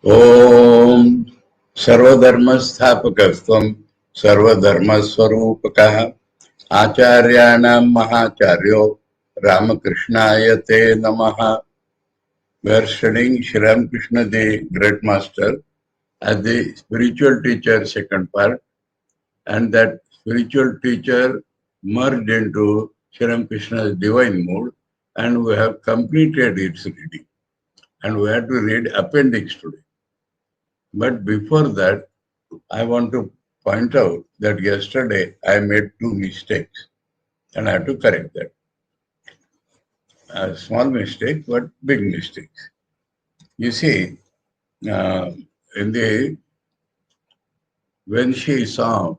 ओम सर्वधर्मस्थापकस्त्वं सर्वधर्मस्वरूपकः आचार्याणां महाचार्यो रामकृष्णाय ते नमः. We are studying Sri Ramakrishna, the Great Master, as the spiritual teacher, second part, and that spiritual teacher merged into Sri Ramakrishna's divine mood, and we have completed its reading. And we have to read appendix today. But before that, I want to point out that yesterday I made 2 mistakes and I have to correct that. A small mistake, but big mistakes. You see, when she saw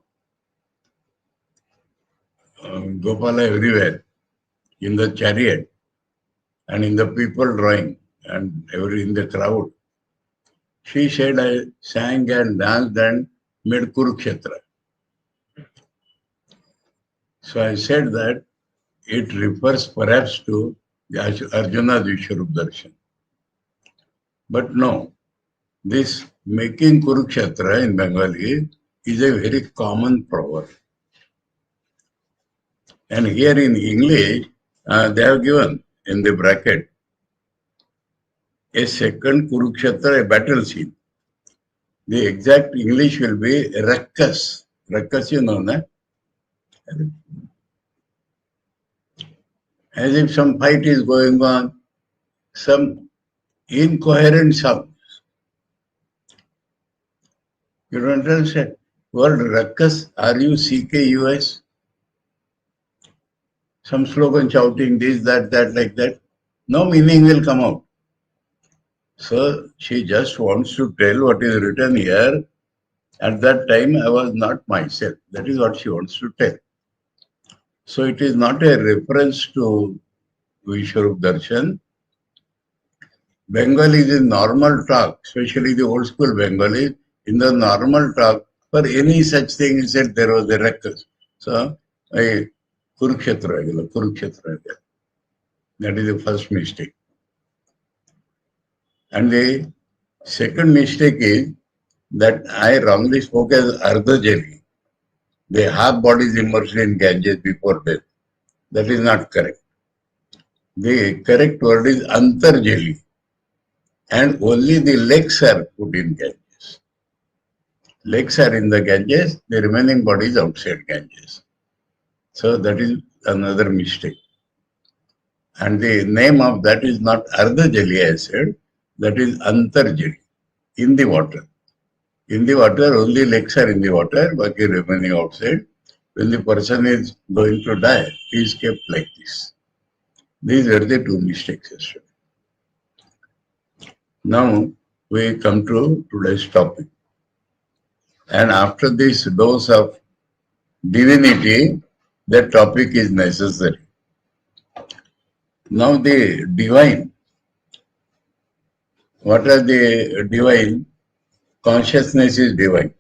Gopala everywhere, in the chariot and in the people drawing and in the crowd, she said, I sang and danced and made Kurukshetra. So I said that it refers perhaps to Arjuna's Vishwarup Darshan. But no, this making Kurukshetra in Bengali is a very common proverb. And here in English, they have given in the bracket a second Kurukshetra, a battle scene. The exact English will be Rakkas. Rakkas, you know, na? As if some fight is going on, some incoherent sounds. You don't understand? Word Rakkas, R-U-C-K-U-S. Some slogan shouting this, that, like that. No meaning will come out. So she just wants to tell what is written here. At that time, I was not myself. That is what she wants to tell. So it is not a reference to Vishwarup Darshan. Bengali is in normal talk, especially the old school Bengali. In the normal talk, for any such thing, he said there was a Rakkas. So, Kurukshetra. That is the first mistake. And the second mistake is that I wrongly spoke as Ardhajali. The half body is immersed in Ganges before death. That is not correct. The correct word is Antarjali. And only the legs are put in Ganges. Legs are in the Ganges, the remaining body is outside Ganges. So that is another mistake. And the name of that is not Ardhajali, I said, that is Antarjali, in the water. In the water, only legs are in the water, but remaining outside. When the person is going to die, he is kept like this. These are the 2 mistakes yesterday. Now we come to today's topic. And after this dose of divinity, that topic is necessary. Now the divine. What are the divine? consciousness is divine.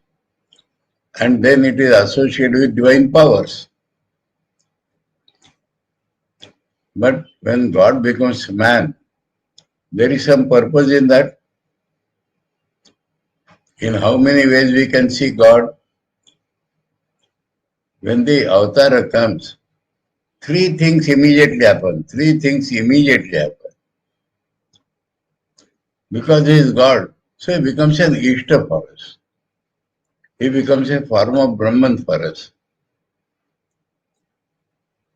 And then it is associated with divine powers. But when God becomes man, there is some purpose in that. In how many ways we can see God? When the avatar comes, three things immediately happen. Because he is God, so he becomes an Ishta for us. He becomes a form of Brahman for us.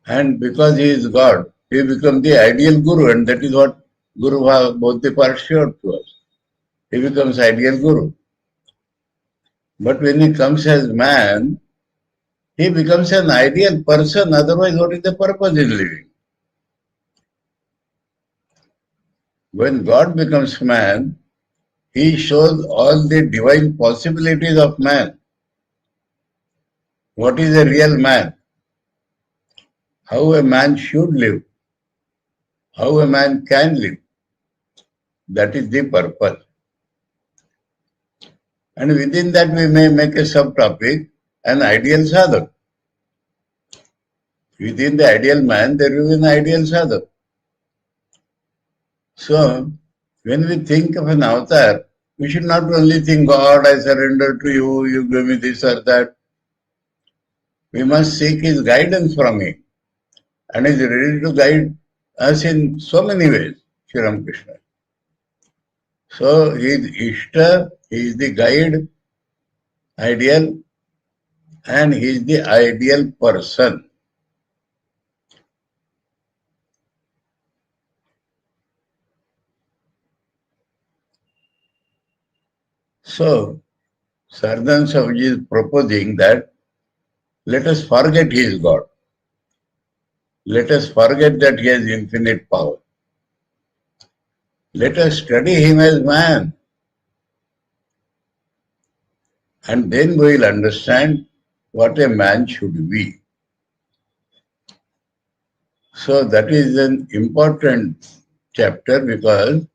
And because he is God, he becomes the ideal Guru, and that is what Guru Bodhipada showed to us. He becomes ideal Guru. But when he comes as man, he becomes an ideal person, otherwise what is the purpose in living? When God becomes man, he shows all the divine possibilities of man. What is a real man? How a man should live? How a man can live? That is the purpose. And within that we may make a subtopic, an ideal sadhana. Within the ideal man, there will be an ideal sadhana. So, when we think of an avatar, we should not only think, God, I surrender to you, you give me this or that. We must seek his guidance from him. And he is ready to guide us in so many ways, Sri Ramakrishna. So, he is Ishta, he is the guide, ideal, and he is the ideal person. So, Saradananda Swamiji is proposing that let us forget he is God. Let us forget that he has infinite power. Let us study him as man. And then we will understand what a man should be. So that is an important chapter because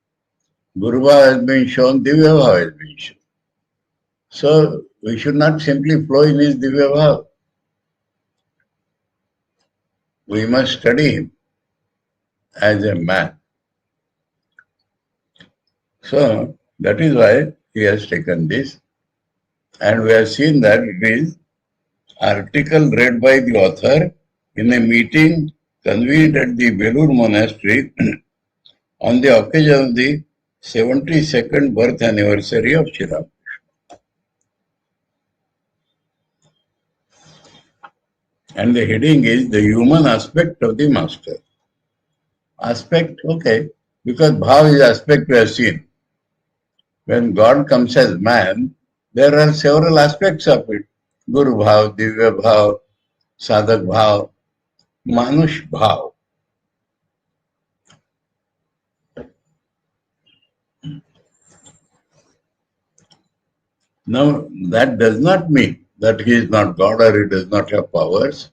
Gurva has been shown, Divya Bhava has been shown. So we should not simply flow in his Divya Bhava. We must study him as a man. So that is why he has taken this. And we have seen that it is article read by the author in a meeting convened at the Belur monastery on the occasion of the 72nd birth anniversary of Sri Ramakrishna. And the heading is the human aspect of the master. Aspect, okay, because bhav is aspect we have seen. When God comes as man, there are several aspects of it. Guru bhav, divya bhav, sadhak bhav, manush bhav. Now, that does not mean that he is not God or he does not have powers.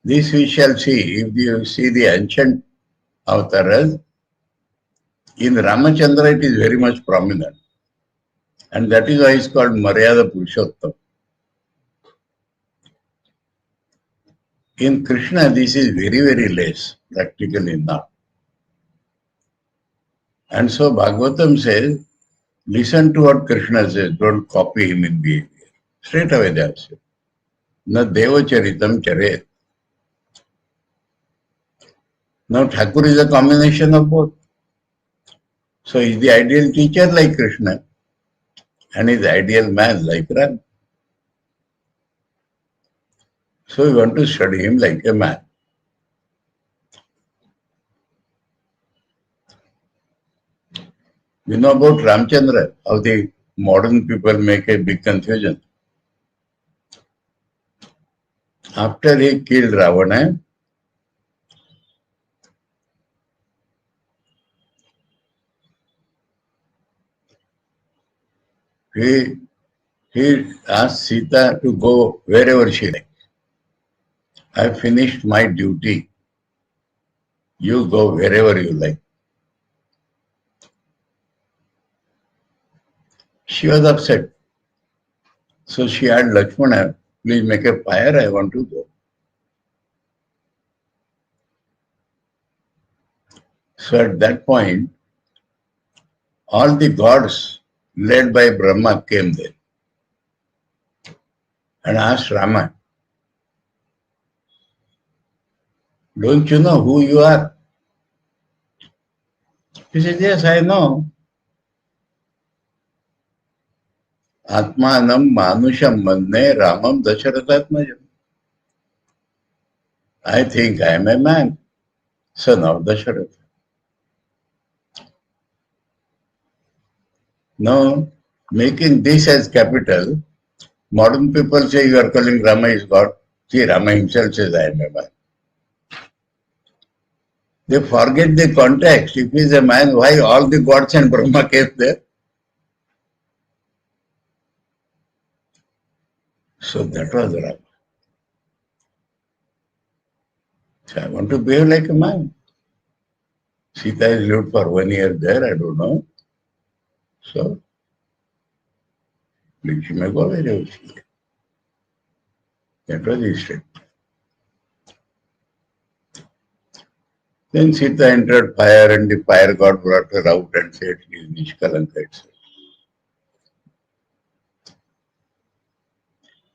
This we shall see if you see the ancient avatars. In Ramachandra, it is very much prominent. And that is why it's called Maryada Purushottam. In Krishna, this is very, very less, practically not. And so Bhagavatam says, listen to what Krishna says, don't copy him in behavior. Straight away they have said. Na Deva Charitam Charet. Now Thakur is a combination of both. So he is the ideal teacher like Krishna and he is the ideal man like Ram. So we want to study him like a man. You know about Ramchandra, how the modern people make a big confusion. After he killed Ravana, he asked Sita to go wherever she likes. I finished my duty. You go wherever you like. She was upset. So she had Lakshmana, please make a fire, I want to go. So at that point, all the gods led by Brahma came there and asked Rama, don't you know who you are? He said, yes, I know. Atmanam Manusham Manne Ramam Dasharatatmajam. I think I am a man, son of Dasharatha. Now, making this as capital, modern people say you are calling Rama is God. See, Rama himself says I am a man. They forget the context. If he is a man, why all the gods and Brahma came there? So that was Rama. So I want to behave like a man. Sita is lived for 1 year there, I don't know. So, she may go wherever she is. That was his statement. Then Sita entered fire and the fire god brought her out and said she is Nishkalanka itself.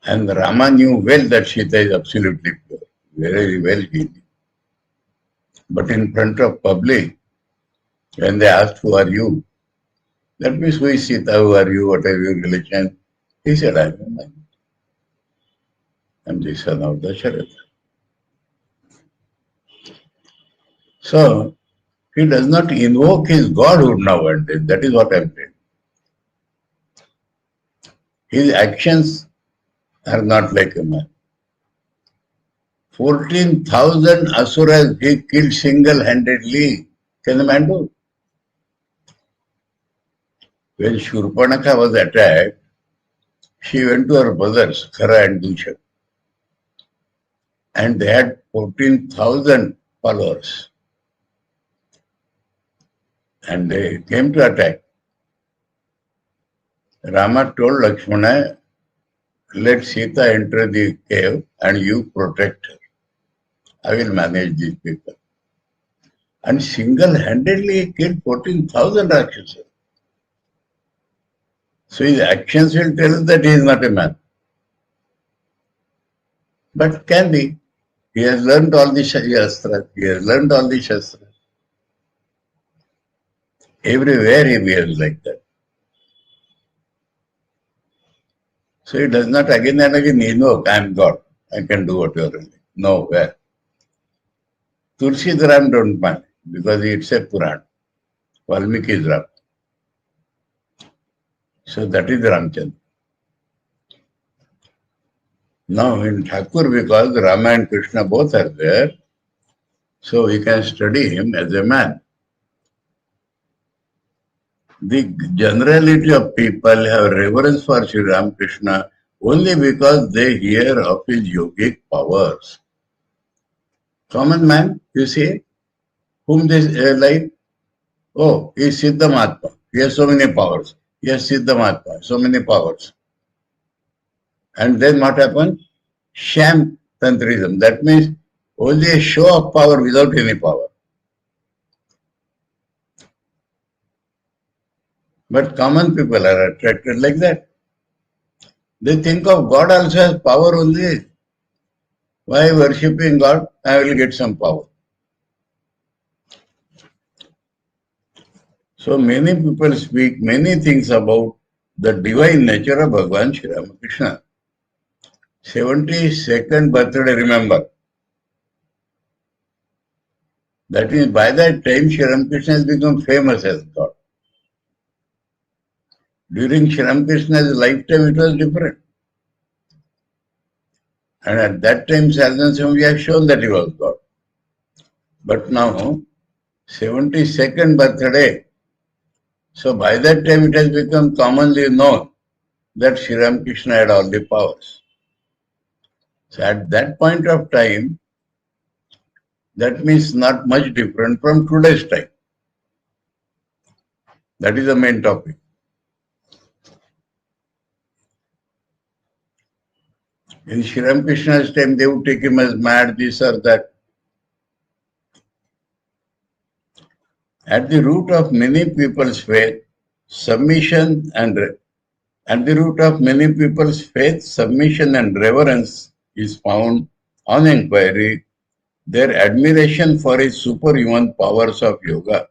And Rama knew well that Sita is absolutely pure. Very well he knew. But in front of public, when they asked, who are you? That means, who is Sita, who are you, what are your religion? He said, I am a man. I am the son of Dasharatha. So, he does not invoke his godhood nowadays. That is what I am saying. His actions are not like a man. 14,000 asuras he killed single-handedly. Can a man do? When Shurpanakha was attacked, she went to her brothers, Khara and Dusha. And they had 14,000 followers. And they came to attack. Rama told Lakshmana, let Sita enter the cave and you protect her. I will manage these people. And single-handedly he killed 14,000 Rakshasas. So his actions will tell us that he is not a man. But can be. He has learned all the Shastras. He has learned all the Shastras. Everywhere he behaves like that. So he does not again and again invoke, I am God. I can do whatever I like. Nowhere. Tulsidaram don't mind because it's a Puran. Valmiki is Ram. So that is Ramchandra. Now in Thakur, because Rama and Krishna both are there, so we can study him as a man. The generality of people have reverence for Sri Ramakrishna only because they hear of his yogic powers. Common man, you see, whom they like, oh, he is Siddha Mahatma. He has so many powers. He has Siddha Mahatma, so many powers. And then what happens? Sham Tantrism. That means only a show of power without any power. But common people are attracted like that. They think of God also as power only. Why worshipping God? I will get some power. So many people speak many things about the divine nature of Bhagavan Sri Ramakrishna. 72nd birthday, remember. That means by that time Sri Ramakrishna has become famous as God. During Sri Ramakrishna's lifetime it was different. And at that time Sadhana Swami has shown that he was God. But now, 72nd birthday, so by that time it has become commonly known that Sri Ramakrishna had all the powers. So at that point of time, that means not much different from today's time. That is the main topic. In Sri Ramakrishna's time, they would take him as mad, this or that. At the root of many people's faith, submission and at the root of many people's faith, submission and reverence is found on inquiry, their admiration for his superhuman powers of yoga.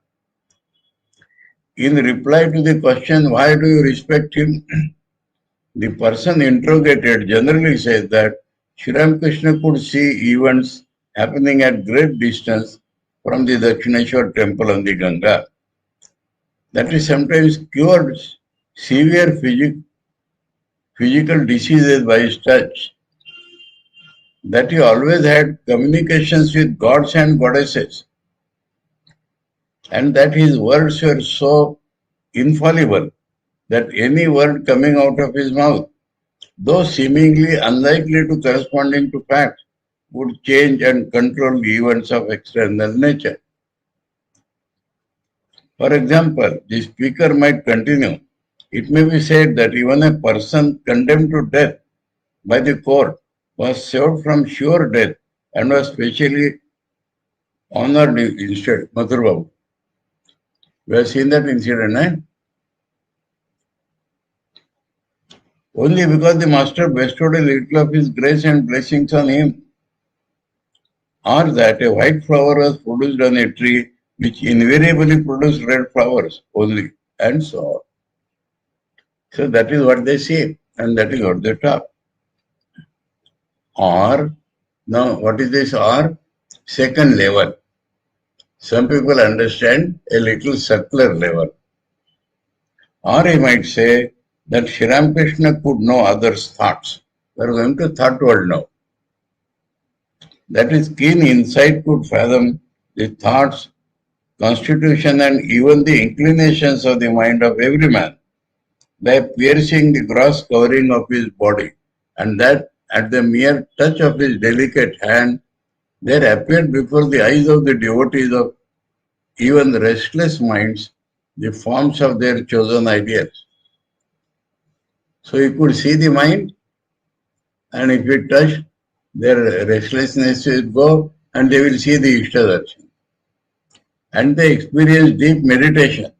In reply to the question, why do you respect him? The person interrogated generally says that Sri Ramakrishna could see events happening at great distance from the Dakshineshwar temple on the Ganga. That is sometimes cured severe physical diseases by his touch. That he always had communications with gods and goddesses. And that his words were so infallible that any word coming out of his mouth, though seemingly unlikely to corresponding to fact, would change and control the events of external nature. For example, the speaker might continue. It may be said that even a person condemned to death by the court was saved from sure death and was specially honored instead. Mathur Babu. We have seen that incident, eh? Only because the master bestowed a little of his grace and blessings on him, or that a white flower was produced on a tree which invariably produced red flowers only, and so on. So that is what they say, and that is what they talk. Or, now what is this or? Second level. Some people understand a little circular level. Or he might say that Sri Ramakrishna could know others' thoughts. We are going to thought world now. That his keen insight could fathom the thoughts, constitution, and even the inclinations of the mind of every man by piercing the gross covering of his body, and that at the mere touch of his delicate hand, there appeared before the eyes of the devotees of even restless minds the forms of their chosen ideals. So he could see the mind, and if it touched, their restlessness will go, and they will see the Ishtadarshan. And they experience deep meditation,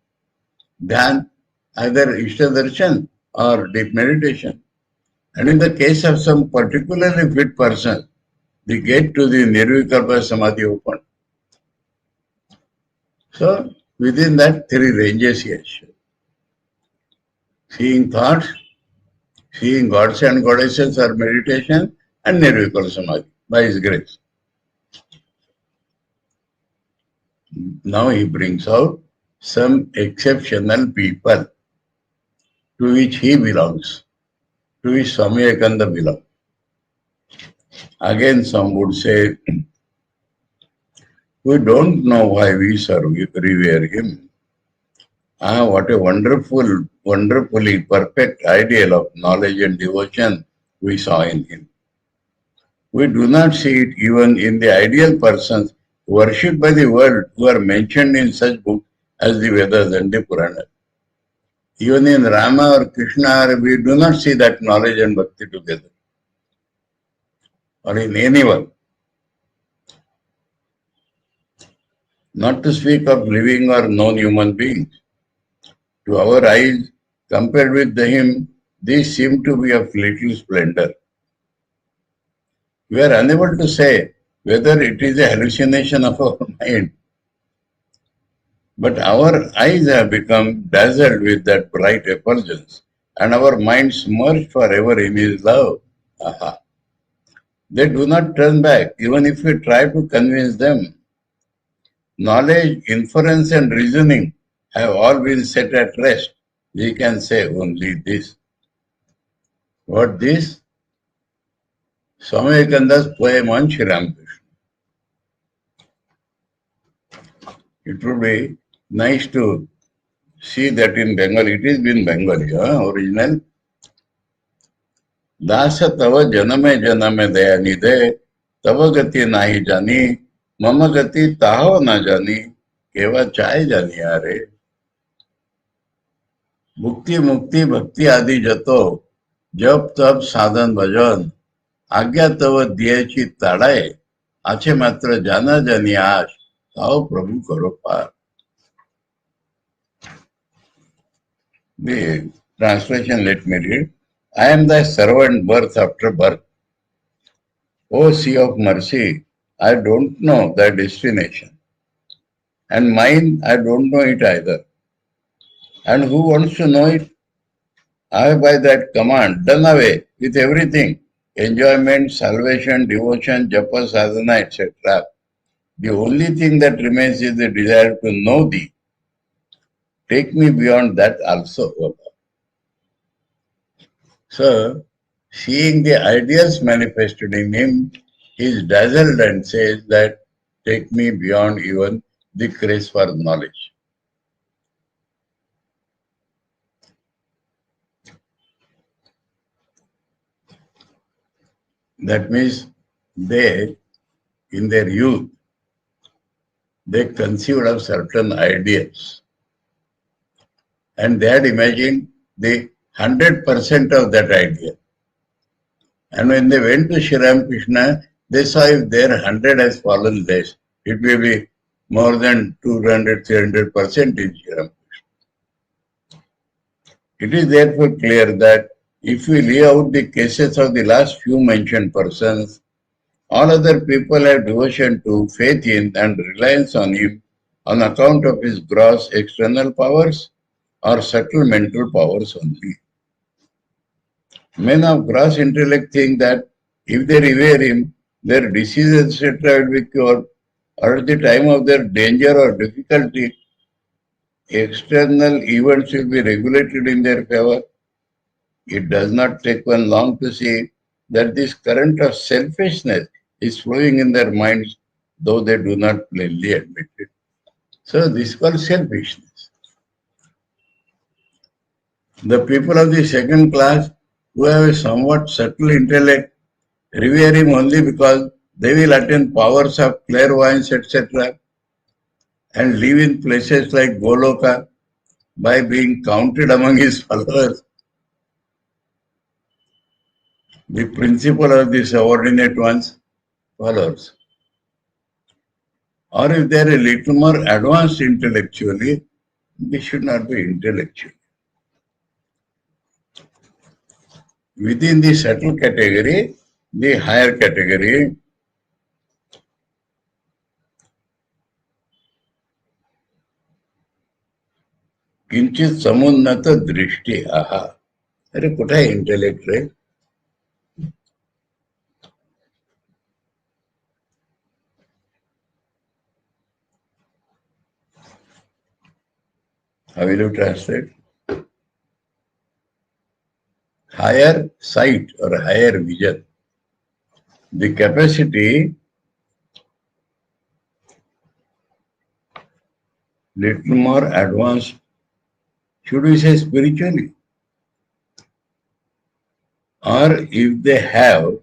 dhyan, either Ishtadarshan or deep meditation. And in the case of some particularly fit person, the gate to the Nirvikalpa Samadhi opened. So within that, three ranges here. Seeing thoughts, seeing gods and goddesses or meditation, and Nirvikalpa Samadhi by his grace. Now he brings out some exceptional people to which he belongs, to which Swami Vivekananda belongs. Again, some would say, we don't know why we revere him. What a wonderfully perfect ideal of knowledge and devotion we saw in him. We do not see it even in the ideal persons worshipped by the world who are mentioned in such books as the Vedas and the Puranas. Even in Rama or Krishna, we do not see that knowledge and bhakti together. Or in anyone. Not to speak of living or non-human beings. To our eyes, compared with him, these seem to be of little splendor. We are unable to say whether it is a hallucination of our mind. But our eyes have become dazzled with that bright effulgence, and our minds merged forever in his love. Aha. They do not turn back, even if we try to convince them. Knowledge, inference, and reasoning have all been set at rest. We can say only this. What this? Swami Vivekananda's poem on Sri Ramakrishna. It would be nice to see that in Bengali. It is in Bengali, original. Dasa tava janame janame daya nide, tava gati nahi jani, mama gati taho na jani, keva chai jani are. Mukti mukti bhakti adi jato, jab tab sadhan bhajan, आज्ञा तव दियाची ताड़ाए आछे मात्र जाना जानी आश आओ प्रभु करो पार. The translation, let me read. I am thy servant birth after birth. O Sea of Mercy, I don't know thy destination. And mine, I don't know it either. And who wants to know it? I have by that command done away with everything. Enjoyment, salvation, devotion, japa, sadhana, etc. The only thing that remains is the desire to know thee. Take me beyond that also, O Lord. So, seeing the ideas manifested in him, he is dazzled and says that take me beyond even the craze for knowledge. That means they, in their youth, they conceived of certain ideas and they had imagined the 100% of that idea. And when they went to Sri Ramakrishna, they saw if their 100 has fallen less, it may be more than 200, 300% in Sri Ramakrishna. It is therefore clear that if we lay out the cases of the last few mentioned persons, all other people have devotion to, faith in, and reliance on him on account of his gross external powers or subtle mental powers only. Men of gross intellect think that if they revere him, their diseases, etc., will be cured, or at the time of their danger or difficulty, external events will be regulated in their favor. It does not take one long to see that this current of selfishness is flowing in their minds, though they do not plainly admit it. So this is called selfishness. The people of the second class who have a somewhat subtle intellect revere him only because they will attain powers of clairvoyance, etc., and live in places like Goloka by being counted among his followers. The principle of the subordinate ones, followers. Or if they are a little more advanced intellectually, they should not be intellectual. Within the subtle category, the higher category, किंचित समुन्नत दृष्टि आहा. अरे कुठे आहे intellect रे? How will you translate? Higher sight or higher vision. The capacity little more advanced, should we say spiritually? Or if they have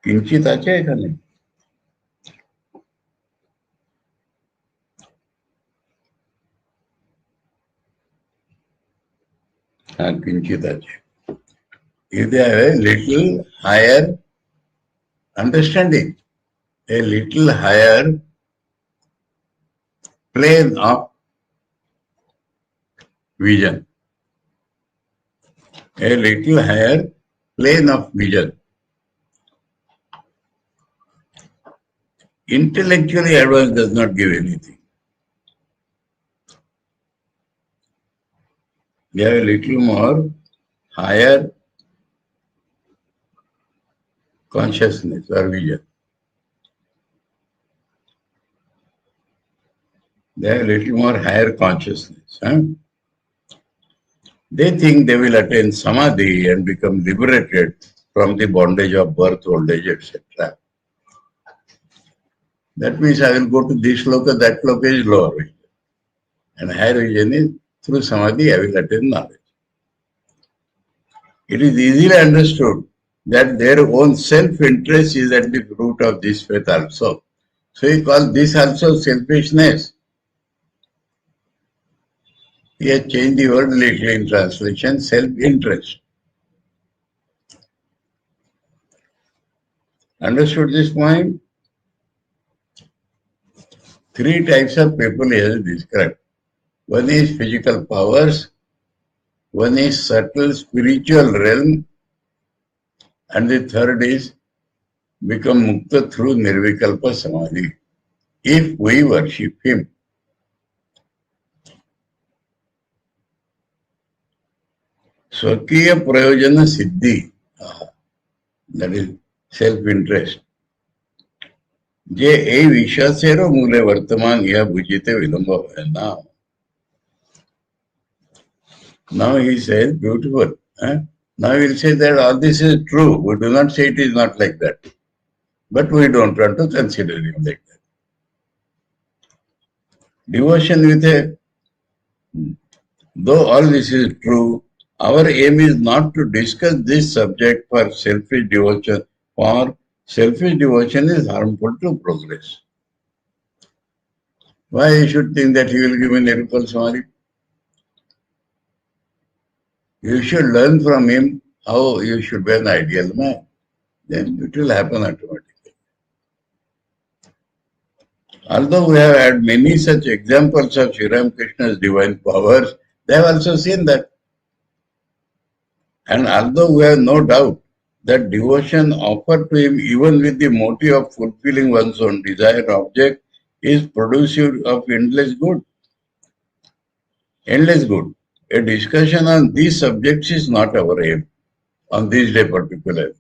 किंचित আছে এখানে? हाँ किंचित আছে. If they have a little higher understanding, a little higher plane of vision, a little higher plane of vision. Intellectually advanced does not give anything. They have a little more higher consciousness or vision. They have a little more higher consciousness. They think they will attain samadhi and become liberated from the bondage of birth, old age, etc. That means I will go to this loka, that loka is lower vision. And higher vision is through samadhi I will attain knowledge. It is easily understood that their own self-interest is at the root of this faith also. So he calls this also selfishness. He has changed the word little in translation, self-interest. Understood this point? Three types of people he has described. One is physical powers, one is subtle spiritual realm, and the third is become mukta through nirvikalpa samadhi. If we worship him, Swakiya Prayojana Siddhi, that is self-interest. जे ए विश्वासेरो मूले वर्तमान यह बुझिते विलंब है now. Now he says, beautiful. Now he will say that all this is true. We do not say it is not like that. But we don't want to consider him like that. Devotion with a, though all this is true, our aim is not to discuss this subject for selfish devotion, for selfish devotion is harmful to progress. Why you should think that he will give me miracle samadhi? You should learn from him how you should be an ideal man. Then it will happen automatically. Although we have had many such examples of Sri Ramakrishna's divine powers, they have also seen that. And although we have no doubt that devotion offered to him, even with the motive of fulfilling one's own desired object, is producive of endless good. Endless good. A discussion on these subjects is not our aim, on this day particularly.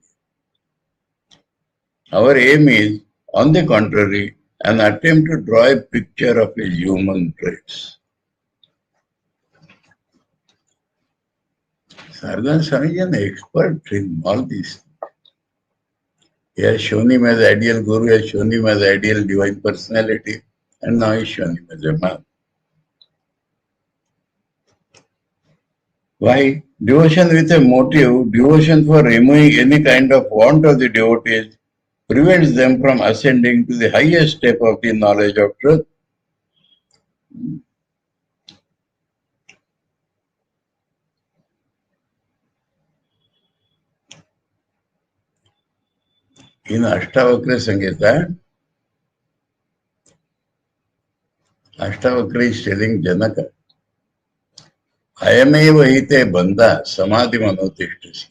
Our aim is, on the contrary, an attempt to draw a picture of his human traits. Saradananda Swami is an expert in all these. He has shown him as ideal guru, he has shown him as ideal divine personality, and now he has shown him as a man. Why? Devotion with a motive, devotion for removing any kind of want of the devotees, prevents them from ascending to the highest step of the knowledge of truth. In Ashtavakra Samhita, Ashtavakra is telling Janaka, Ayameva hite bandha samadhi manotishthasi.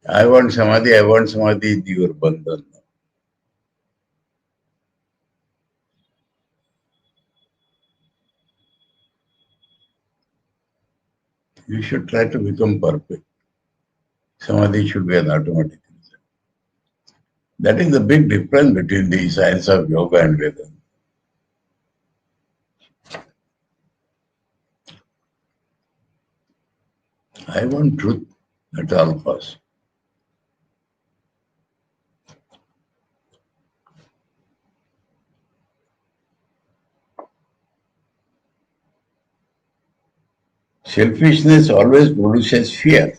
I want samadhi is your bandhan. You should try to become perfect. Samadhi should be an automatic result. That is the big difference between the science of yoga and Vedanta. I want truth at all costs. Selfishness always produces fear,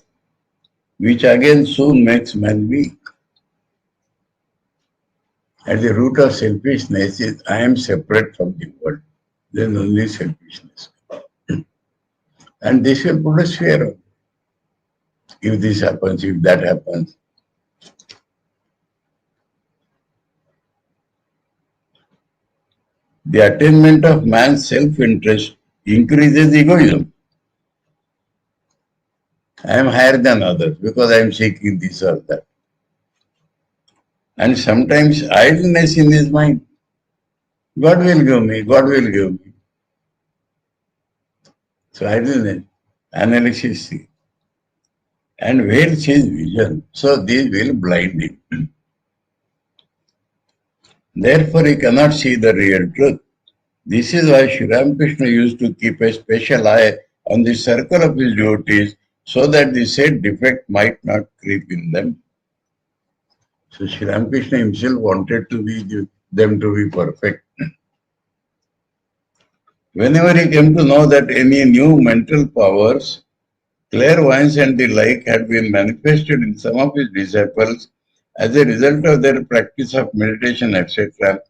which again soon makes man weak. At the root of selfishness is I am separate from the world. Then only selfishness. And this will produce fear. If this happens, if that happens. The attainment of man's self-interest increases egoism. I am higher than others because I am seeking this or that. And sometimes idleness in his mind. God will give me, God will give me. So idleness, analysis, and veils his vision. So this will blind him. Therefore he cannot see the real truth. This is why Sri Ramakrishna used to keep a special eye on the circle of his devotees so that the said defect might not creep in them. So Sri Ramakrishna himself wanted them to be perfect. Whenever he came to know that any new mental powers, clairvoyance and the like had been manifested in some of his disciples as a result of their practice of meditation, etc.,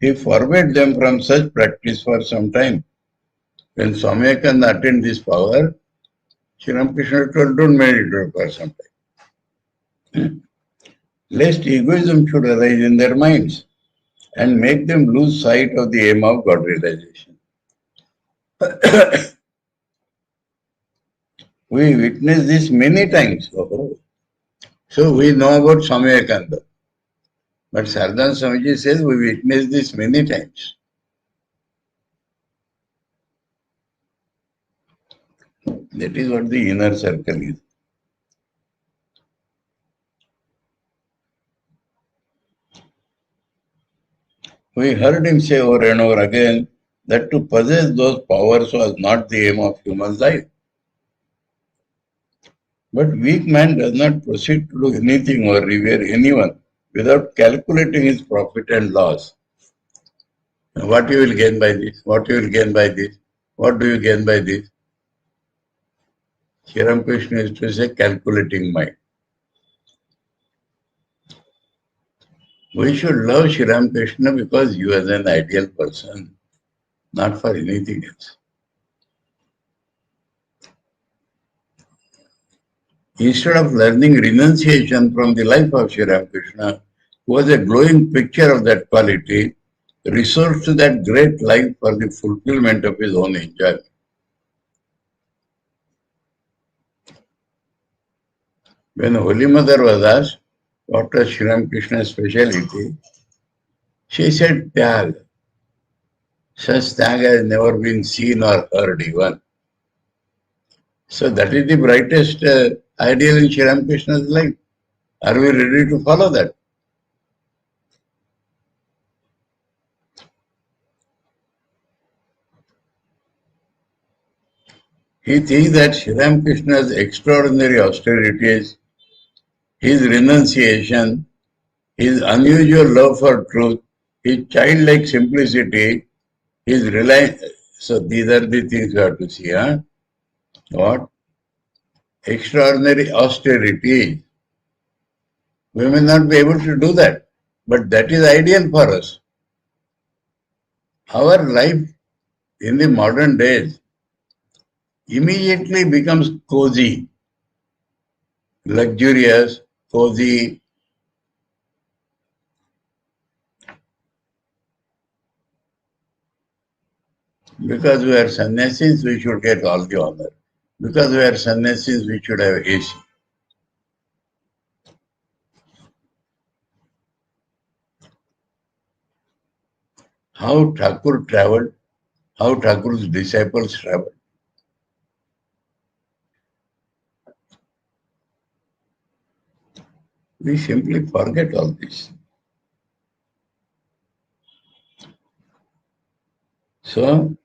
he forbade them from such practice for some time. When Swami Vivekananda attained this power, Sri Ramakrishna told, don't meditate for some time. Lest egoism should arise in their minds and make them lose sight of the aim of God realization. We witnessed this many times. So we know about Swami Vivekananda. But Saradananda Swamiji says we witnessed this many times. That is what the inner circle is. We heard him say over and over again that to possess those powers was not the aim of human life. But weak man does not proceed to do anything or revere anyone without calculating his profit and loss. What you will gain by this? What you will gain by this? What do you gain by this? Sri Ramakrishna used to say calculating mind. We should love Sri Ramakrishna because he was an ideal person, not for anything else. Instead of learning renunciation from the life of Sri Ramakrishna, who was a glowing picture of that quality, resorts to that great life for the fulfillment of his own enjoyment. When Holy Mother was asked what was Sri Ramakrishna's speciality, she said Tyag. Such Tyag has never been seen or heard even. So that is the brightest ideal in Sri Ramakrishna's life. Are we ready to follow that? He thinks that Sri Ramakrishna's extraordinary austerities, his renunciation, his unusual love for truth, his childlike simplicity, his reliance. So these are the things you have to see. Huh? What? Extraordinary austerity. We may not be able to do that, but that is ideal for us. Our life in the modern days immediately becomes cozy, luxurious, cozy. Because we are sannyasis, we should get all the honor. Because we are sannyasis, we should have AC. How Thakur traveled, how Thakur's disciples traveled. We simply forget all this. So,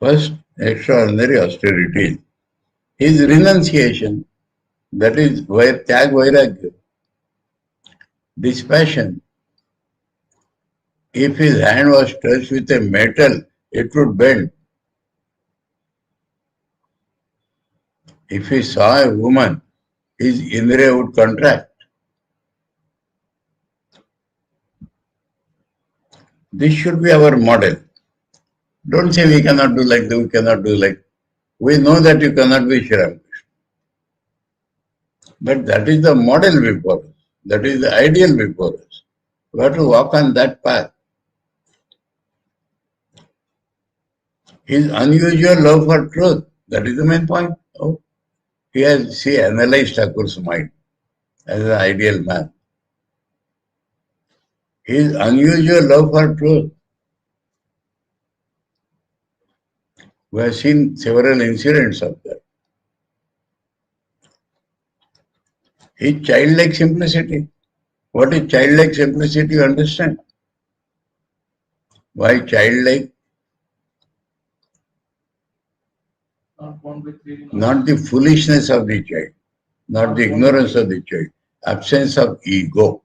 first, extraordinary austerity. His renunciation, that is where Tyag Vairagya, dispassion. If his hand was touched with a metal, it would bend. If he saw a woman, his indriya would contract. This should be our model. Don't say we cannot do like that, we cannot do like. We know that you cannot be Sri Ramakrishna. But that is the model before us. That is the ideal before us. We have to walk on that path. His unusual love for truth, that is the main point. Oh, he has analyzed Thakur's mind as an ideal man. His unusual love for truth. We have seen several incidents of that. His childlike simplicity. What is childlike simplicity? You understand? Why childlike? Not the foolishness of the child, not the ignorance of the child, absence of ego.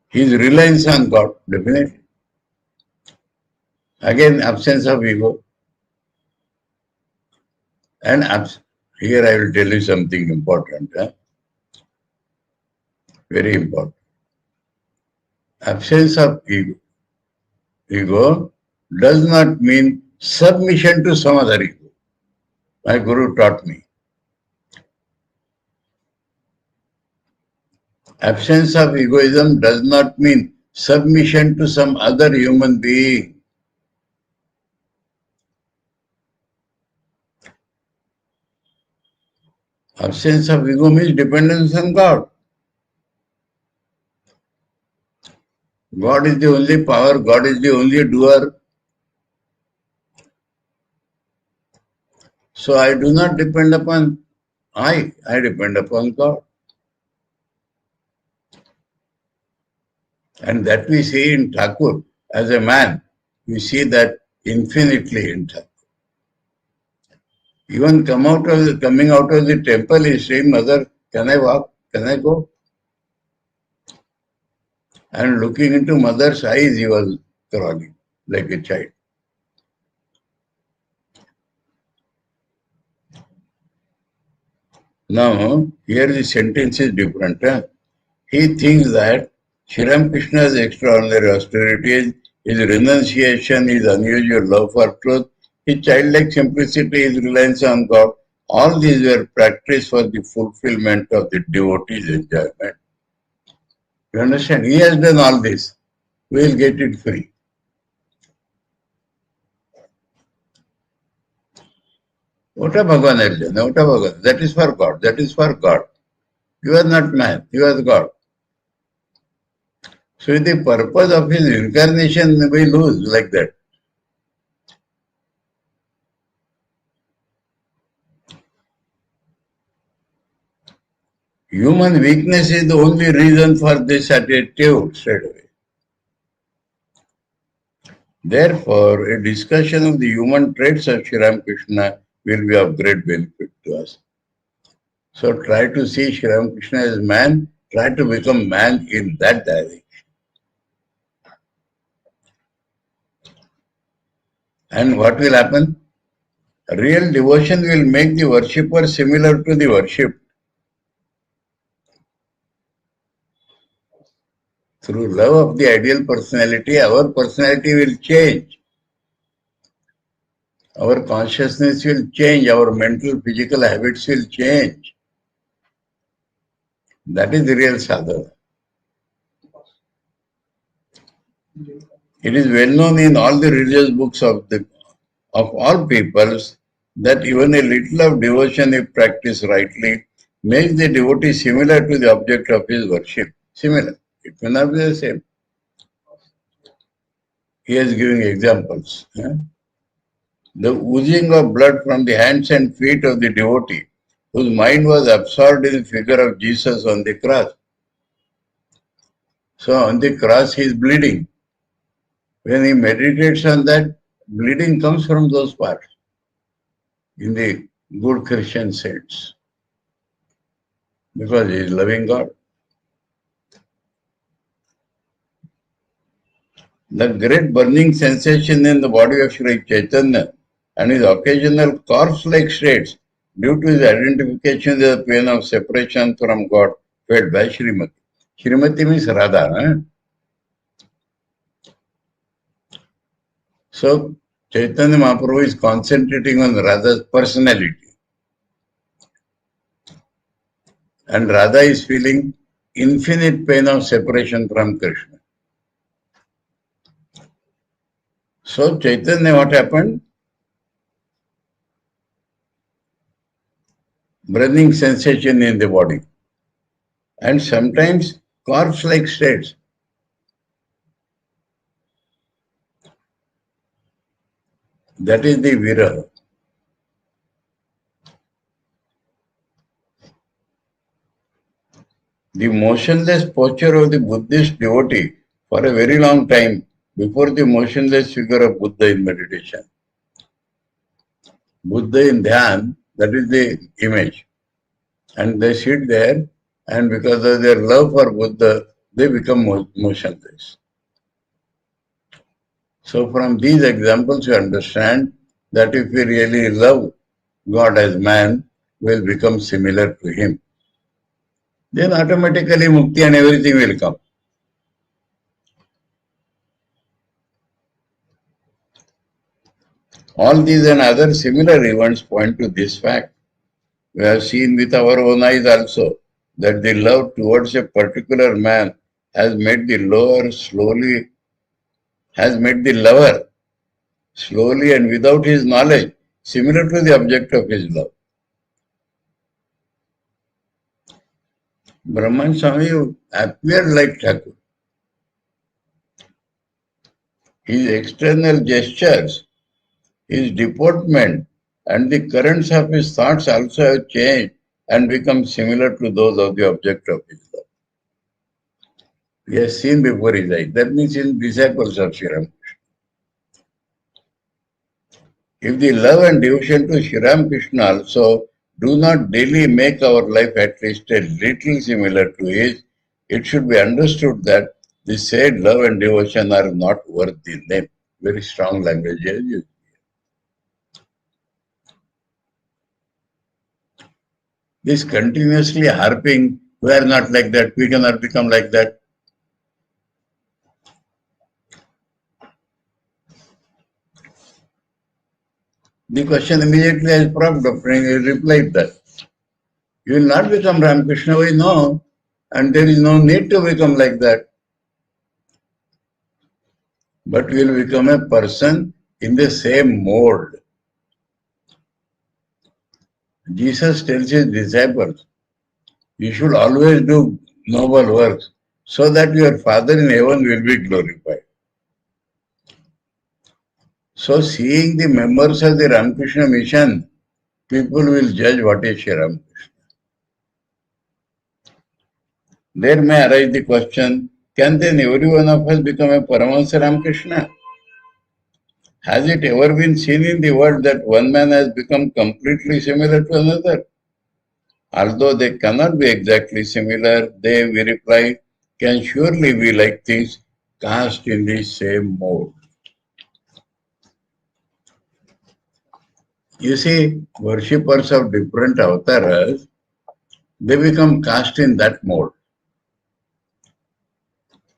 His reliance on God, definitely. Again, absence of ego. And here I will tell you something important. Very important. Absence of ego does not mean submission to some other ego. My Guru taught me. Absence of egoism does not mean submission to some other human being. Absence of ego means dependence on God. God is the only power, God is the only doer. So I do not depend upon I depend upon God. And that we see in Thakur as a man. We see that infinitely in Thakur. Even coming out of the temple, he is saying, Mother, can I walk? Can I go? And looking into mother's eyes, he was crawling like a child. Now, here the sentence is different. He thinks that Sri Ramakrishna's extraordinary austerities, his renunciation, his unusual love for truth, his childlike simplicity, his reliance on God, all these were practiced for the fulfillment of the devotee's enjoyment. You understand? He has done all this. We will get it free. Ota Bhagavan Arjuna, Ota Bhagavan, that is for God, that is for God. You are not man, you are God. So the purpose of his incarnation we lose like that. Human weakness is the only reason for this attitude straight away. Therefore, a discussion of the human traits of Sri Ramakrishna will be of great benefit to us. So try to see Sri Ramakrishna as man, try to become man in that direction. And what will happen? Real devotion will make the worshipper similar to the worshipped. Through love of the ideal personality, our personality will change. Our consciousness will change, our mental, physical habits will change. That is the real sadhana. It is well known in all the religious books of all peoples that even a little of devotion, if practiced rightly, makes the devotee similar to the object of his worship. Similar. It may not be the same. He is giving examples. The oozing of blood from the hands and feet of the devotee, whose mind was absorbed in the figure of Jesus on the cross. So on the cross he is bleeding. When he meditates on that, bleeding comes from those parts in the good Christian sense. Because he is loving God. The great burning sensation in the body of Sri Chaitanya and his occasional corpse-like states due to his identification with the pain of separation from God felt by Srimati. Srimati means Radha. So Chaitanya Mahaprabhu is concentrating on Radha's personality. And Radha is feeling infinite pain of separation from Krishna. So Chaitanya, what happened? Burning sensation in the body. And sometimes corpse-like states. That is the viraha. The motionless posture of the Buddhist devotee for a very long time before the motionless figure of Buddha in meditation. Buddha in Dhyan, that is the image. And they sit there, and because of their love for Buddha, they become motionless. So from these examples you understand that if we really love God as man, we will become similar to him. then automatically mukti and everything will come. All these and other similar events point to this fact. We have seen with our own eyes also that the love towards a particular man has made the lover slowly, has made the lover slowly and without his knowledge similar to the object of his love. Brahman Swami appeared like Thakur. His external gestures, his deportment, and the currents of his thoughts also have changed and become similar to those of the object of his love. He has seen before his eyes. That means in disciples of Sri Ramakrishna. If the love and devotion to Sri Ramakrishna also do not daily make our life at least a little similar to his, it should be understood that the said love and devotion are not worth the name. Very strong language here used. This continuously harping, we are not like that, we cannot become like that. The question immediately as Prof. Dr. replied that you will not become Ramakrishna, we know, and there is no need to become like that. But you will become a person in the same mold. Jesus tells his disciples, you should always do noble works so that your Father in heaven will be glorified. So seeing the members of the Ramakrishna mission, people will judge what is Sri Ramakrishna. There may arise the question, can then every one of us become a Paramahansa Ramakrishna? Has it ever been seen in the world that one man has become completely similar to another? Although they cannot be exactly similar, they, we reply, can surely be like things cast in the same mold. You see, worshippers of different avatars, they become cast in that mold.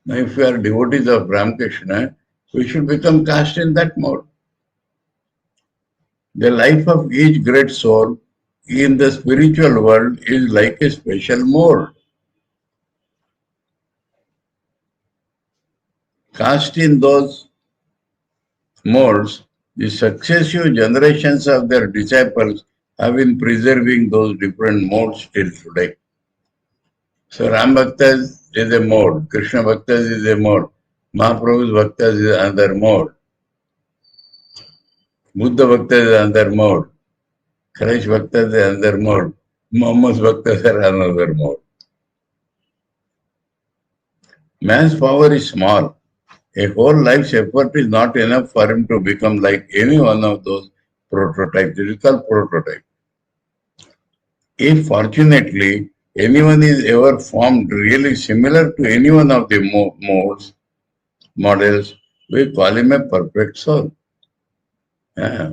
Now, if we are devotees of Ramakrishna, we should become cast in that mold. The life of each great soul in the spiritual world is like a special mold. Cast in those molds, the successive generations of their disciples have been preserving those different modes till today. So Ram Bhaktas is a mode, Krishna Bhaktas is a mode, Mahaprabhu's Bhaktas is another mode, Buddha Bhaktas is another mode, Christ Bhaktas is another mode, Muhammad's Bhaktas are another mode. Man's power is small. A whole life's effort is not enough for him to become like any one of those prototypes. It is called prototype. If fortunately anyone is ever formed really similar to any one of the models, we call him a perfect soul. Yeah.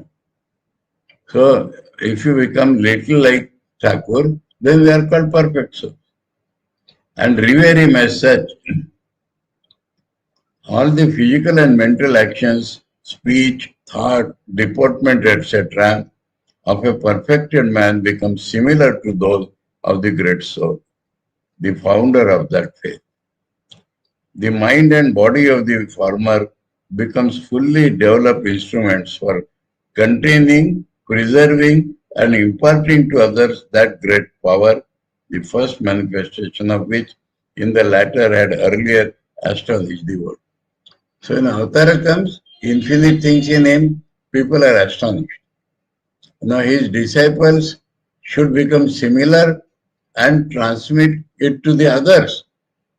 So if you become little like Thakur, then we are called perfect soul. And revere him as such. All the physical and mental actions, speech, thought, deportment, etc., of a perfected man become similar to those of the great soul, the founder of that faith. The mind and body of the former becomes fully developed instruments for containing, preserving, and imparting to others that great power, the first manifestation of which in the latter had earlier astonished the world. So when Avatara comes, infinite things in him, people are astonished. Now his disciples should become similar and transmit it to the others.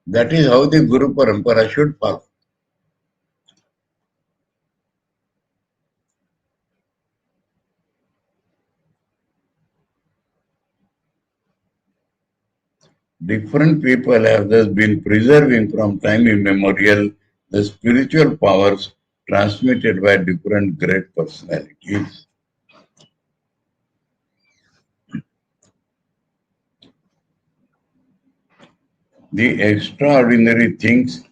That is how the Guru Parampara should follow. Different people have thus been preserving from time immemorial the spiritual powers transmitted by different great personalities. the extraordinary things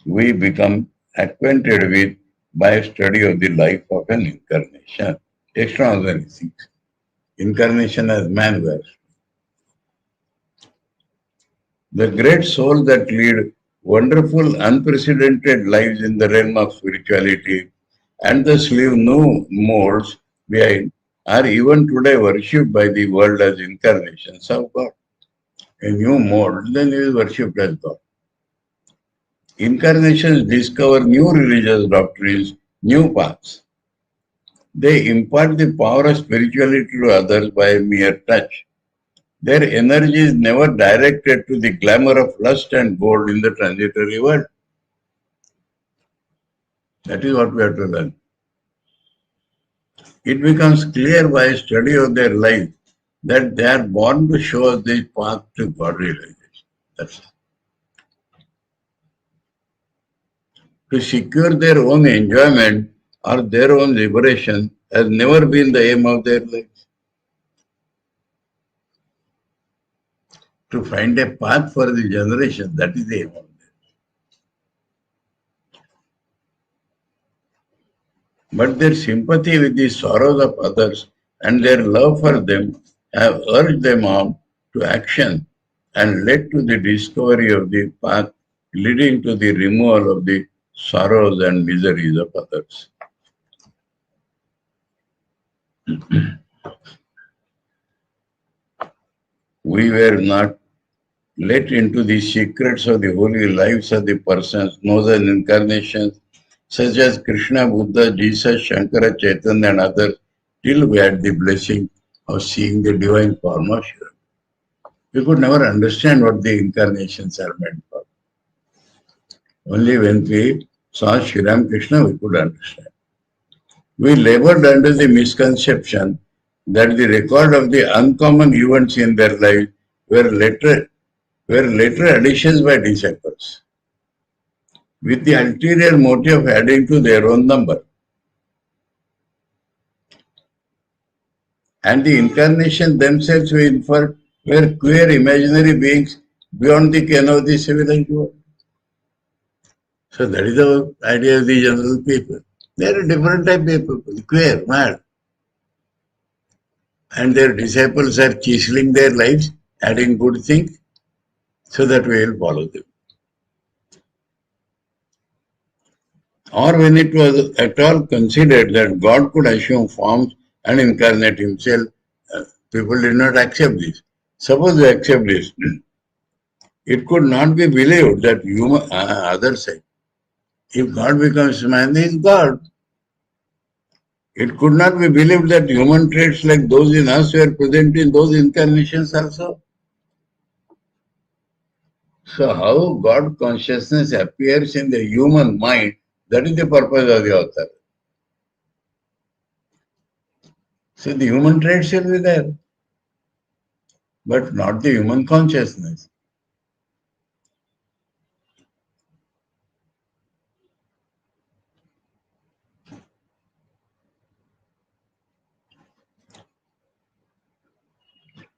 we become acquainted with by study of the life of an incarnation. Extraordinary things. Incarnation as man wears. The great souls that lead wonderful, unprecedented lives in the realm of spirituality and thus leave no molds behind are even today worshipped by the world as incarnations of God. A new mold, then he is worshipped as God. Incarnations discover new religious doctrines, new paths. They impart the power of spirituality to others by a mere touch. Their energy is never directed to the glamour of lust and gold in the transitory world. That is what we have to learn. It becomes clear by a study of their life that they are born to show us the path to God realization. That's it. To secure their own enjoyment or their own liberation has never been the aim of their lives. To find a path for the generation, that is the aim of them. But their sympathy with the sorrows of others and their love for them have urged them on to action and led to the discovery of the path leading to the removal of the sorrows and miseries of others. We were not let into the secrets of the holy lives of the persons, known as incarnations, such as Krishna, Buddha, Jesus, Shankara, Chaitanya, and others, till we had the blessing of seeing the divine form of Shiva. We could never understand what the incarnations are meant for. Only when we saw Sri Ramakrishna, we could understand. We labored under the misconception that the record of the uncommon events in their life were later additions by disciples, with the ulterior motive of adding to their own number. And the incarnation themselves we inferred were queer imaginary beings beyond the ken of the civilized world. So that is the idea of the general people. They are a different type of people, queer, mad. And their disciples are chiseling their lives, adding good things, so that we will follow them. Or when it was at all considered that God could assume forms and incarnate himself, people did not accept this. Suppose they accept this, it could not be believed that human, other side, if God becomes man, he is God. It could not be believed that human traits like those in us were present in those incarnations also. So how God consciousness appears in the human mind, that is the purpose of the author. So the human traits will be there, but not the human consciousness.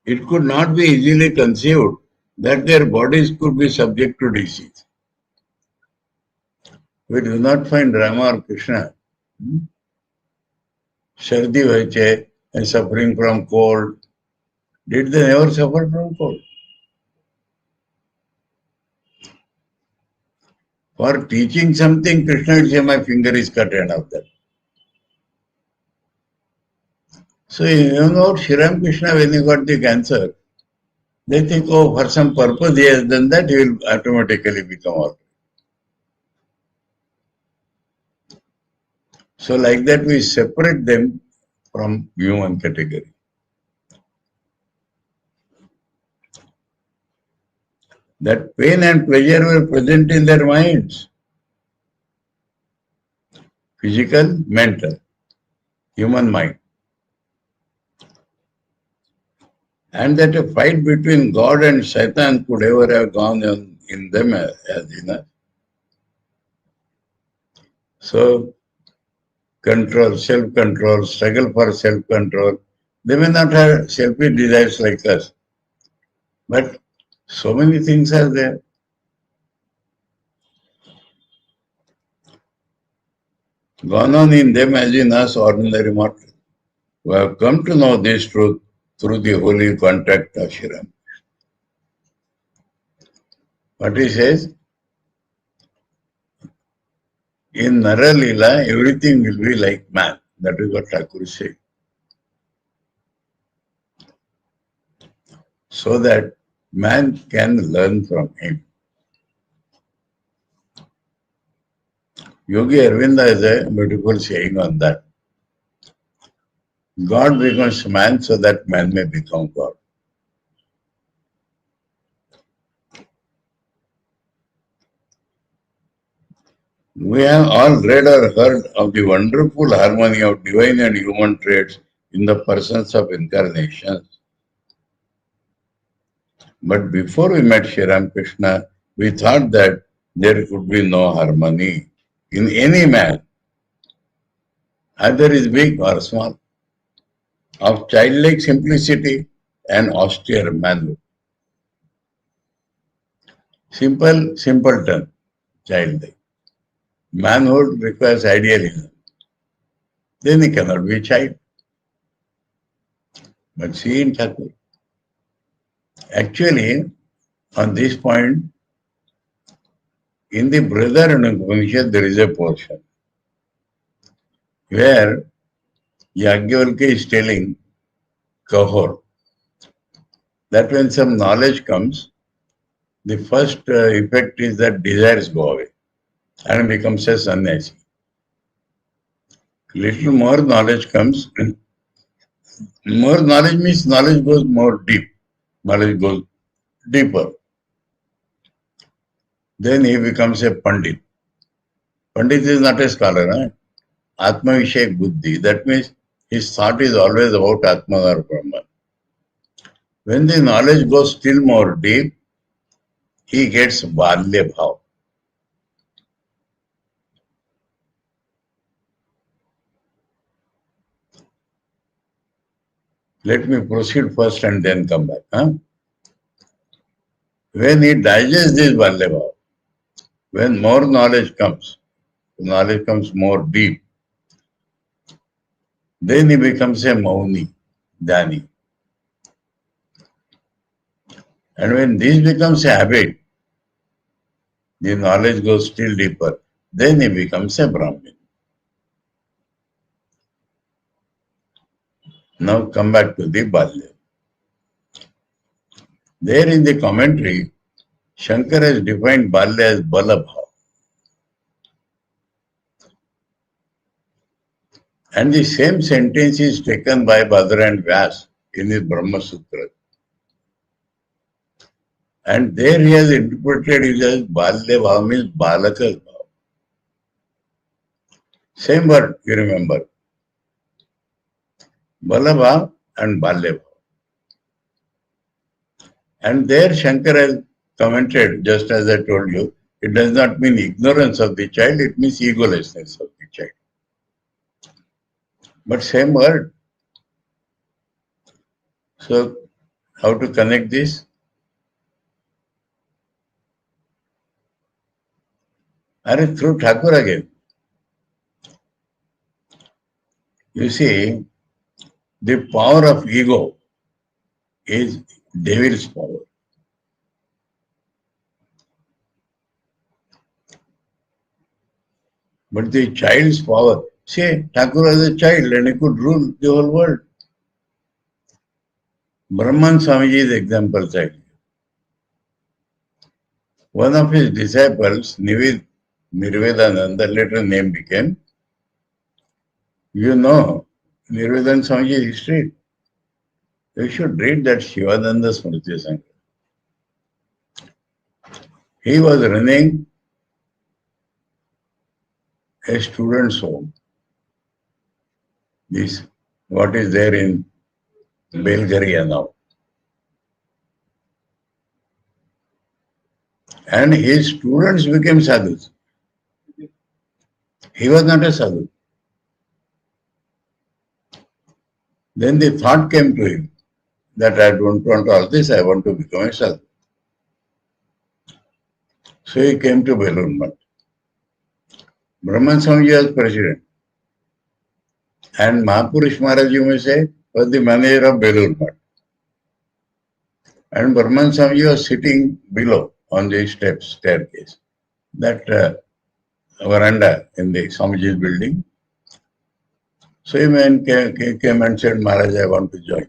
It could not be easily conceived that their bodies could be subject to disease. We do not find Rama or Krishna Sardi hoiche and suffering from cold. Did they never suffer from cold? For teaching something, Krishna will say, my finger is cut and of that. So you know, Sri Ramakrishna, when he got the cancer, they think, oh, for some purpose he has done that, he will automatically become all right. So like that, we separate them from human category. That pain and pleasure were present in their minds. Physical, mental, human mind. And that a fight between God and Satan could ever have gone on in them as enough. So, control, self-control, struggle for self-control. They may not have selfish desires like us, but So many things are there. Gone on in them as in us ordinary mortals. We have come to know this truth through the holy contact of Sri Ramakrishna. What he says, in Nara Leela, everything will be like man. That is what Thakur said. So that man can learn from him. Yogi Arvinda has a beautiful saying on that. God becomes man so that man may become God. We have all read or heard of the wonderful harmony of divine and human traits in the persons of incarnations. But before we met Sri Ramakrishna, we thought that there could be no harmony in any man, either is big or small, of childlike simplicity and austere manhood. Simple, simpleton, childlike. Manhood requires idealism. Then he cannot be a child. But see in Thakur. Actually, on this point, in the Brihadaranyaka Upanishad, there is a portion where Yagyalvalkya is telling Kahor that when some knowledge comes, the first effect is that desires go away and becomes a sannyasi. Little more knowledge comes, more knowledge means knowledge goes more deep, knowledge goes deeper. Then he becomes a Pandit. Pandit is not a scholar, huh? Atma Vishek Buddhi. That means his thought is always about Atma or Brahman. When the knowledge goes still more deep, he gets Balya Bhav. Let me proceed first and then come back. Huh? When he digests this Balya Bhav, when more knowledge comes more deep, then he becomes a Mauni, Dani. And when this becomes a habit, the knowledge goes still deeper, then he becomes a Brahmin. Now come back to the Balya. There in the commentary, Shankar has defined Balya as Balabhav. And the same sentence is taken by Badarayana Vyas in his Brahma Sutra. And there he has interpreted it as Balya Bhav means Balaka's Bhav. Same word, you remember. Balabhav and Balya Bhav. And there Shankar has commented, just as I told you, it does not mean ignorance of the child, it means egolessness of the child. But same word. So, how to connect this? And through Thakur again. You see, the power of ego is devil's power. But the child's power, see, Thakur was a child and he could rule the whole world. Brahman Swamiji's example child. One of his disciples, Nirvedananda, later name became, you know, Nirvedananda Swamiji's history. You should read that Shivananda Smriti Sangha. He was running a student's home. This, what is there in Belgaria now. And his students became sadhus. He was not a sadhu. Then the thought came to him that I don't want all this, I want to become a sadhu. So he came to Belur Math. Brahman Swamiji was president. And Mahapurush Maharaj, you may say, was the manager of Belur Math. And Brahman Swamiji was sitting below on the staircase, that veranda in the Swamiji's building. So a man came and said, Maharaj, I want to join.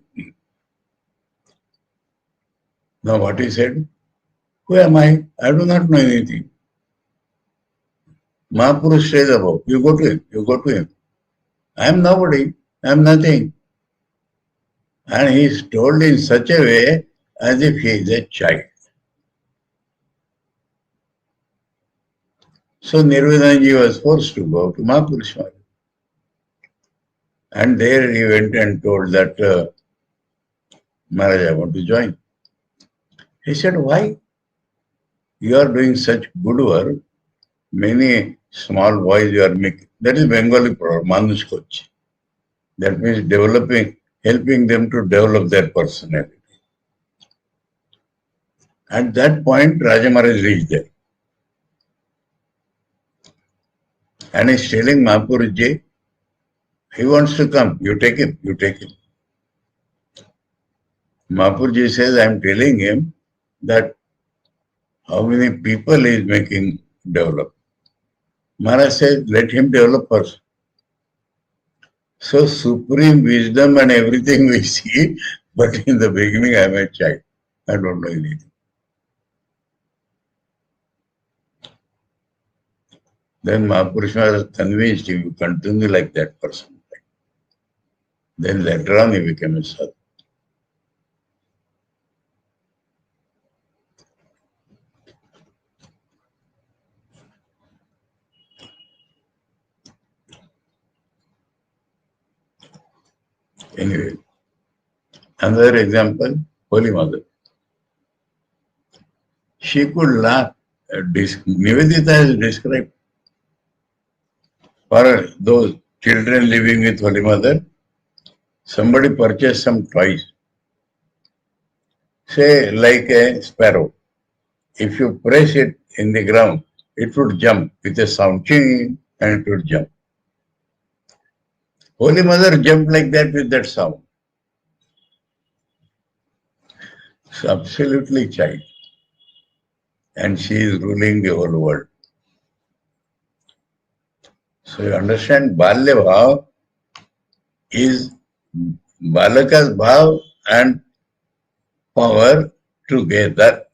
Now what he said? Who am I? I do not know anything. Mahapurush says above. You go to him. You go to him. I am nobody. I am nothing. And he is told in such a way as if he is a child. So Nirvadanji was forced to go to Mahapurush Maharaj. And there he went and told that, Maharaj, I want to join. He said, why? You are doing such good work. Many small boys you are making. That is Bengali proverb, Manush Kochi. That means developing, helping them to develop their personality. At that point, Raja Maharaj reached there. And he's telling Mahapuruji, he wants to come. You take him. You take him. Mahapuruji says, I am telling him that how many people he is making develop. Maharaj says, let him develop first. So supreme wisdom and everything we see, but in the beginning I am a child. I don't know anything. Then Mahapurush was convinced he would continue like that person. Then later on he became a sadhu. Anyway, another example, Holy Mother. She could laugh. Nivedita is described. For those children living with Holy Mother, somebody purchased some toys. Say like a sparrow. If you press it in the ground, it would jump with a sound, ching, and it would jump. Holy Mother jumped like that with that sound. It's absolutely child. And she is ruling the whole world. So you understand, Balya Bhav is Balaka's Bhav and power together.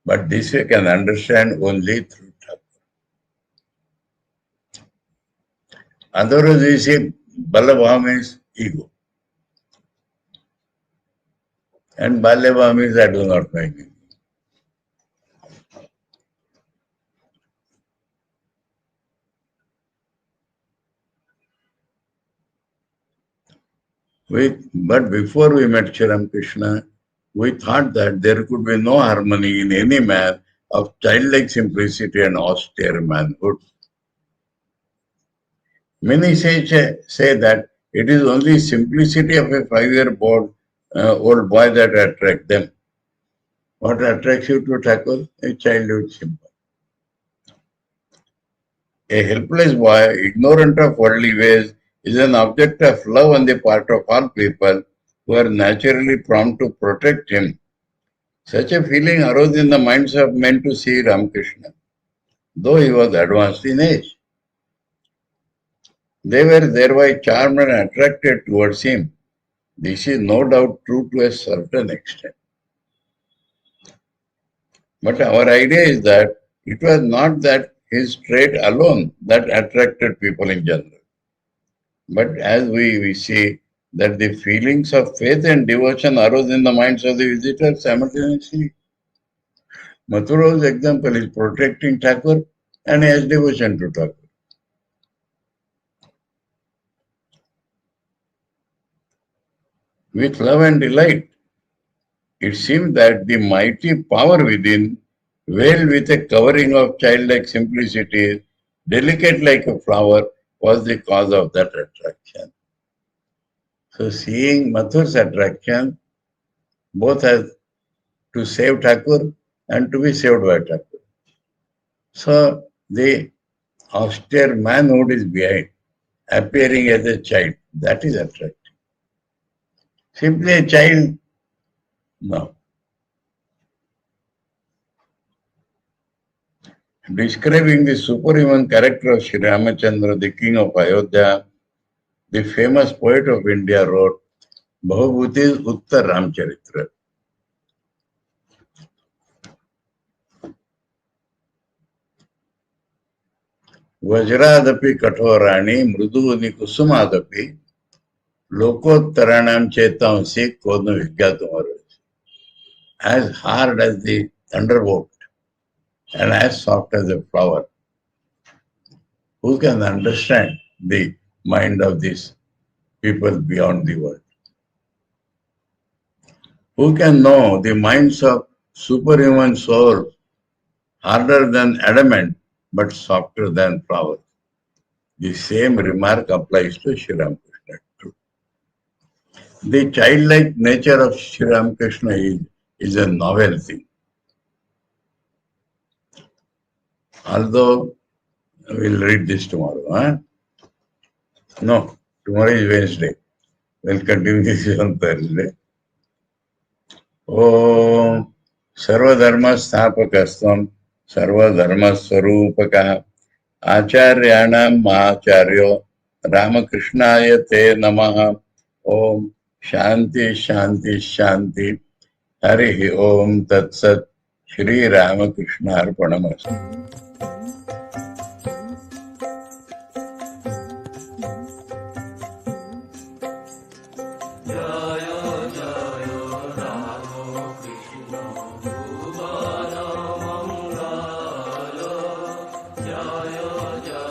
But this you can understand only through Thakur. Otherwise we say Balabhav means ego. And Balyabhav means I do not know anything. But before we met Sri Ramakrishna, we thought that there could be no harmony in any man of childlike simplicity and austere manhood. Many say that it is only simplicity of a 5-year-old old boy that attracts them. What attracts you to Thakur? A childhood simple. A helpless boy, ignorant of worldly ways, is an object of love on the part of all people who are naturally prompt to protect him. Such a feeling arose in the minds of men to see Ramakrishna, though he was advanced in age. They were thereby charmed and attracted towards him. This is no doubt true to a certain extent. But our idea is that it was not that his trait alone that attracted people in general. But as we see that the feelings of faith and devotion arose in the minds of the visitors simultaneously. Mathura's example is protecting Thakur and has devotion to Thakur. With love and delight, it seemed that the mighty power within, veiled with a covering of childlike simplicity, delicate like a flower, was the cause of that attraction. So seeing Mathur's attraction, both as to save Thakur and to be saved by Thakur. So the austere manhood is behind, appearing as a child. That is attractive. Simply a child, no. Describing the superhuman character of Sri Ramachandra, the king of Ayodhya, the famous poet of India wrote Bhavabhuti's Uttar Ramcharitra. Vajradapi Kathorani, Mruduni Kusumadapi, Lokottaranam Chetamsi Kodnu Vigyatumaru. As hard as the thunderbolt and as soft as a flower. Who can understand the mind of these people beyond the world? Who can know the minds of superhuman souls harder than adamant but softer than flowers? The same remark applies to Sri Ramakrishna too. The childlike nature of Sri Ramakrishna is a novel thing. Although we'll read this tomorrow. Huh? No, tomorrow is Wednesday. We'll continue this on Thursday. Om Sarvadharma Sthapakastam Sarvadharma Swarupaka Acharyanam Acharyo Ramakrishnaya Te Namaha. Om Shanti Shanti Shanti Harihi Om Tat Sat Sri Ramakrishna Arpanamastu. Jaya Jaya